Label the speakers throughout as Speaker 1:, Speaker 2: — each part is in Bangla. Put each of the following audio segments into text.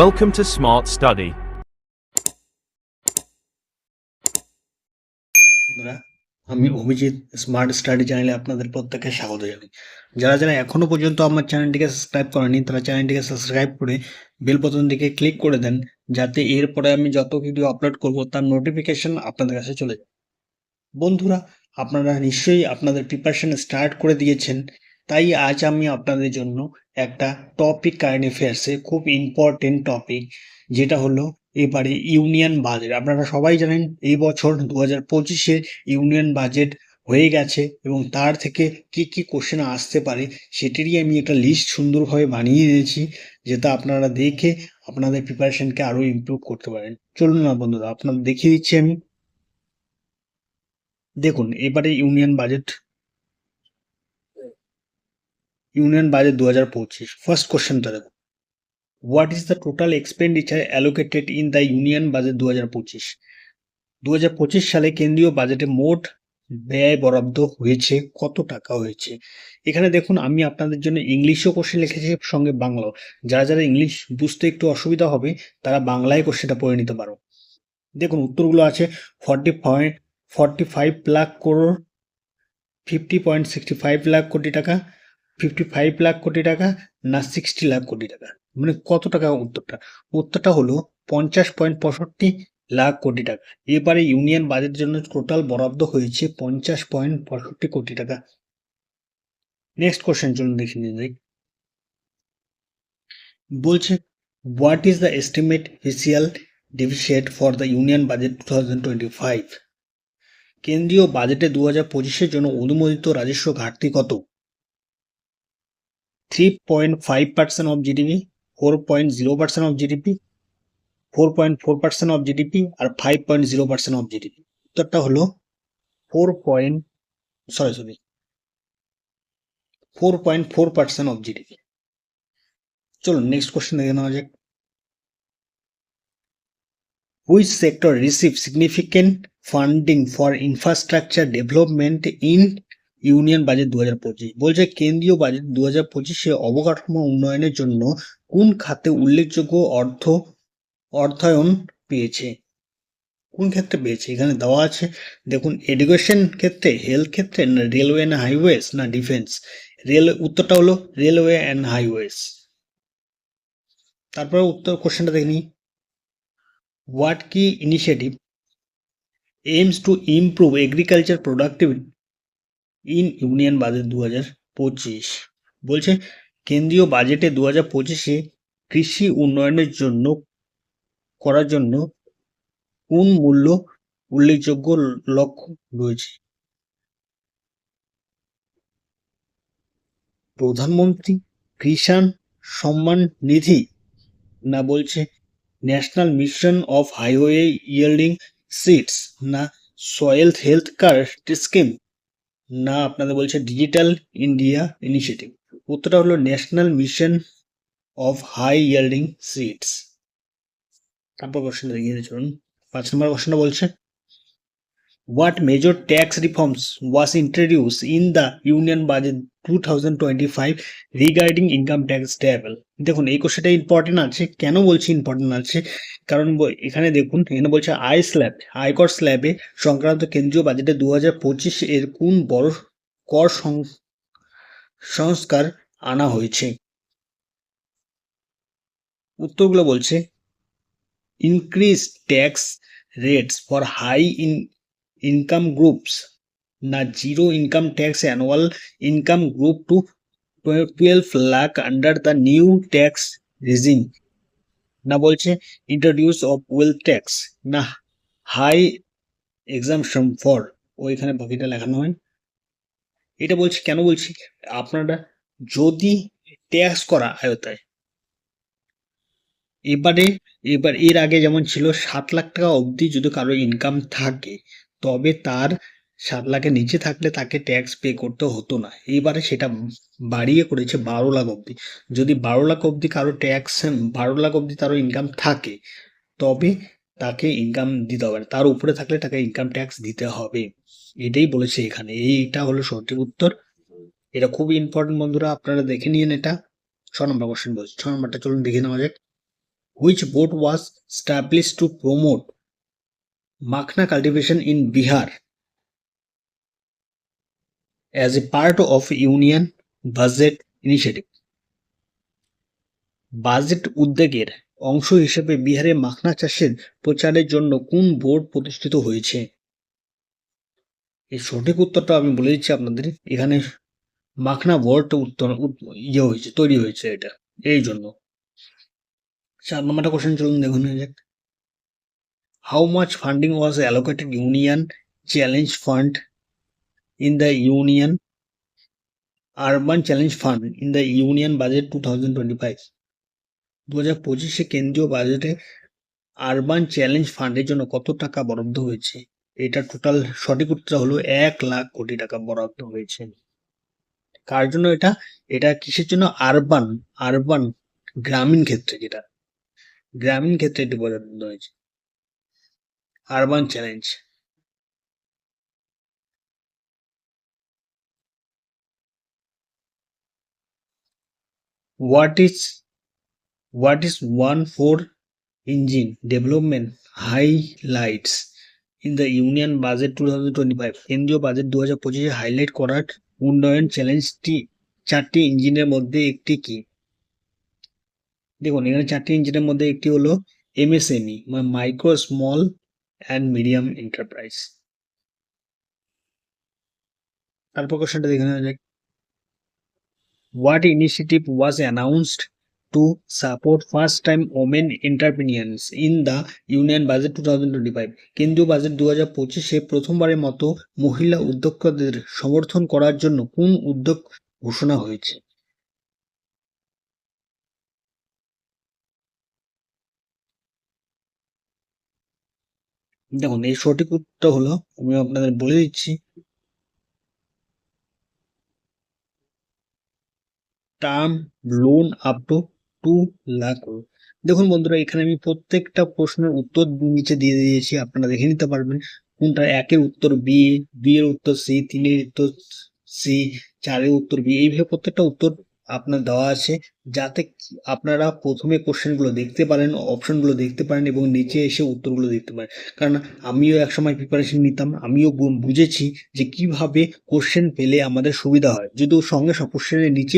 Speaker 1: Welcome to Smart Study.
Speaker 2: বন্ধুরা, আমি অভিজিৎ স্মার্ট স্টাডি চ্যানেলে আপনাদের প্রত্যেককে স্বাগত জানাই। যারা যারা এখনো পর্যন্ত আমার চ্যানেলটিকে সাবস্ক্রাইব করেনি তারা চ্যানেলটিকে সাবস্ক্রাইব করে বেল বাটনটিকে ক্লিক করে দেন, যাতে এরপরে আমি যত ভিডিও আপলোড করব তার নোটিফিকেশন আপনাদের কাছে চলে যায়। বন্ধুরা, আপনারা নিশ্চয়ই আপনাদের প্রিপারেশন স্টার্ট করে দিয়েছেন, তাই আজ আমি আপনাদের জন্য একটা টপিক কারেন্ট অ্যাফেয়ার্সে খুব ইম্পর্টেন্ট টপিক, যেটা হলো এবারে ইউনিয়ন বাজেট। আপনারা সবাই জানেন এই বছর 2025-এ ইউনিয়ন বাজেট হয়ে গেছে এবং তার থেকে কি কি কোশ্চেন আসতে পারে সেটিরই আমি একটা লিস্ট সুন্দরভাবে বানিয়ে দিয়েছি, যেটা আপনারা দেখে আপনাদের প্রিপারেশনকে আরও ইমপ্রুভ করতে পারেন। চলুন না বন্ধুরা, আপনাদের দেখিয়ে দিচ্ছি আমি। দেখুন, এবারে ইউনিয়ন বাজেট 2025। ফার্স্ট কোশ্চেনটা দেখুন, what is the total expenditure allocated in the union budget 2025? 2025 সালে কেন্দ্রীয় বাজেটে মোট ব্যয় বরাদ্দ হয়েছে কত টাকা হয়েছে। এখানে দেখুন, আমি আপনাদের জন্য ইংলিশেও কোশ্চেন লিখেছি, সঙ্গে বাংলাও। যারা যারা ইংলিশ বুঝতে একটু অসুবিধা হবে তারা বাংলায় কোশ্চেনটা পড়ে নিতে পারো। দেখুন, উত্তরগুলো আছে 45 লাখ করোড়, 50.65 লাখ কোটি টাকা, 55 লাখ কোটি টাকা, না 60 লাখ কোটি টাকা। মানে কত টাকা উত্তরটা হলো 50.65 লাখ কোটি টাকা। এবারে ইউনিয়ন বাজেটের জন্য টোটাল বরাদ্দ হয়েছে 50.65 কোটি টাকা। নেক্সট কোশ্চেন চলুন দেখে নিন। বলছে, what is the estimate fiscal deficit for the union budget 2025? কেন্দ্রীয় বাজেটে 2025-এর জন্য অনুমোদিত রাজস্ব ঘাটতি কত? 3.5% of GDP, 4.0% of GDP, 4.4% of GDP R 5.0% of GDP। উত্তরটা হলো 4.4% of GDP। চলুন নেক্সট কোশ্চেন দেখে নেওয়া যাক। Which sector received significant funding for infrastructure development in union budget 2025? বলছে কেন্দ্রীয় বাজেট 2025-এ অবকাঠামো উন্নয়নের জন্য কোন খাতে উল্লেখযোগ্য অর্থায়ন পেয়েছে। কোন ক্ষেত্রে পেয়েছে এখানে দেওয়া আছে। দেখুন, এডুকেশন ক্ষেত্রে, হেলথ ক্ষেত্রে, না রেলওয়ে না হাইওয়েজ, না ডিফেন্স। উত্তরটা হলো রেলওয়ে অ্যান্ড হাইওয়েজ। তারপরে কোশ্চেনটা দেখে নিই। হোয়াট কি initiative aims to improve agriculture productivity in union budget 2025? বলছে কেন্দ্রীয় বাজেটে 2025-এ কৃষি উন্নয়নের জন্য করার জন্য কোন মূল্য উল্লেখযোগ্য লক্ষ্য রয়েছে। প্রধানমন্ত্রী কিষাণ সম্মান নিধি, না বলছে national mission of highway yielding seeds, না সয়েল হেলথ কার্ড স্কিম, না আপনাদের বলছে ডিজিটাল ইন্ডিয়া ইনিশিয়েটিভ। উত্তরটা হলো national mission of high yielding seeds. তারপর কোশ্চেন এগিয়ে চলুন। 5 নম্বর কোশ্চেনটা বলছে, what major tax reforms was introduced in the union budget 2025 regarding income tax table? দেখুন, এই কোশ্চেনটা ইম্পর্টেন্ট আছে। কেন বলছি ইম্পর্টেন্ট আছে? কারণ এখানে দেখুন, এখানে বলছে আয়কর স্ল্যাবে সংক্রান্ত কেন্দ্রীয় বাজেটে 2025 এর কোন বড় কর সংস্কার আনা হয়েছে। উত্তরগুলো বলছে increase tax rates for high income groups, না zero income tax annual income group to 12 lakh under the new tax regime, না বলছে ইন্ট্রোডিউস অফ ওয়েলথ ট্যাক্স, না হাই এক্সামশন ফর, ওইখানে বাকিটা লেখানো হয়। এটা বলছি কেন বলছি, আপনারা যদি ট্যাক্স করা আয়তায়, এবার এর আগে যেমন ছিল 7 লাখ টাকা অবধি যদি কারো ইনকাম থাকে, তবে তার 7 লাখের নিচে থাকলে তাকে ট্যাক্স পে করতে হতো না। এবারে সেটা বাড়িয়ে করেছে 12 লাখ অবধি। যদি 12 লাখ অবধি কারো 12 লাখ অবধি তারও ইনকাম থাকে, তবে তাকে ইনকাম দিতে হবে না। তার উপরে থাকলে তাকে ইনকাম ট্যাক্স দিতে হবে। এটাই বলেছে এখানে। এইটা হলো সঠিক উত্তর। এটা খুবই ইম্পর্টেন্ট বন্ধুরা, আপনারা দেখে নিন এটা। 6 নম্বর কোশ্চেন বলছি। 6 নম্বরটা চলুন দেখে নেওয়া যাক। Which board was established to promote Makhna cultivation in Bihar as a part of Union Budget Initiative? Budget উদ্যোগের অংশ হিসেবে বিহারে মাখনা চাষের প্রচারের জন্য কোন বোর্ড প্রতিষ্ঠিত হয়েছে? এই সঠিক উত্তরটা আমি বলে দিচ্ছি আপনাদের। এখানে মাখনা বোর্ড তৈরি হয়েছে এটা এই জন্য। 4 নম্বরটা কোশ্চেন চলুন দেখুন যাক। How much funding was allocated union challenge fund in the union urban challenge fund in the union budget 2025? 2025-এ কেন্দ্রীয় বাজেটে আরবান চ্যালেঞ্জ ফান্ডের জন্য কত টাকা বরাদ্দ হয়েছে? এটা টোটাল সঠিক উত্তর হলো 1 লাখ কোটি টাকা বরাদ্দ হয়েছে। কার জন্য এটা? এটা কিসের জন্য? আরবান গ্রামীণ ক্ষেত্রে, যেটা গ্রামীণ ক্ষেত্রে এটি বরাদ্দ হয়েছে, urban challenge. What is 1.4 engine development highlights in the Union Budget 2025? কেন্দ্রীয় বাজেট 2025-এ হাইলাইট করার উন্নয়ন চ্যালেঞ্জটি 4টি ইঞ্জিনের মধ্যে একটি কি? দেখুন এখানে 4টি ইঞ্জিনের মধ্যে একটি হলো MSME, micro small and medium enterprise. তারপর কোশ্চেনটা দেখে নেওয়া যাক। What initiative was announced to support first-time women entrepreneurs in the Union Budget 2025? কেন্দ্রীয় বাজেট 2025-এ প্রথমবারের মতো মহিলা উদ্যোক্তাদের সমর্থন করার জন্য কোন উদ্যোগ ঘোষণা হয়েছে? দেখুন এই সঠিক উত্তর হলো, আমি আপনাদের বলে দিচ্ছি, term loan up to 2 lakh. দেখুন বন্ধুরা, এখানে আমি প্রত্যেকটা প্রশ্নের উত্তর নিচে দিয়ে দিয়েছি, আপনারা দেখে নিতে পারবেন কোনটা। 1-এর উত্তর বি, 2-এর উত্তর সি, 3-এর উত্তর সি, 4-এর উত্তর বি, এইভাবে প্রত্যেকটা উত্তর আপনার দেওয়া আছে, যাতে আপনারা প্রথমে কোশ্চেনগুলো দেখতে পারেন, অপশনগুলো দেখতে পারেন এবং নিচে এসে উত্তরগুলো দেখতে পারেন। কারণ আমিও একসময় প্রিপারেশন নিতাম, আমিও বুঝেছি যে কিভাবে কোশ্চেন পেলে আমাদের সুবিধা হয়। যদি ওর সঙ্গে কোশ্চেনের নিচে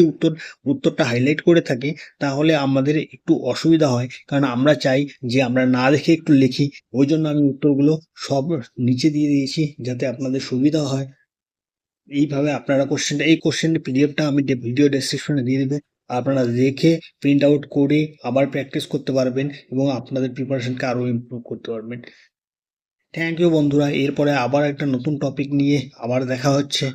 Speaker 2: উত্তরটা হাইলাইট করে থাকে তাহলে আমাদের একটু অসুবিধা হয়, কারণ আমরা চাই যে আমরা না দেখে একটু লিখি। ওই জন্য আমি উত্তরগুলো সব নিচে দিয়ে দিয়েছি যাতে আপনাদের সুবিধা হয়। এইভাবে আপনারা এই কোশ্চেনের পিডিএফটা আমি ভিডিও ডেসক্রিপশনে দিয়ে দেবে, আপনারা দেখে প্রিন্ট আউট করে আবার প্র্যাকটিস করতে পারবেন এবং আপনাদের প্রিপারেশনকে আরও ইমপ্রুভ করতে পারবেন। থ্যাংক ইউ বন্ধুরা, এরপরে আবার একটা নতুন টপিক নিয়ে আবার দেখা হচ্ছে।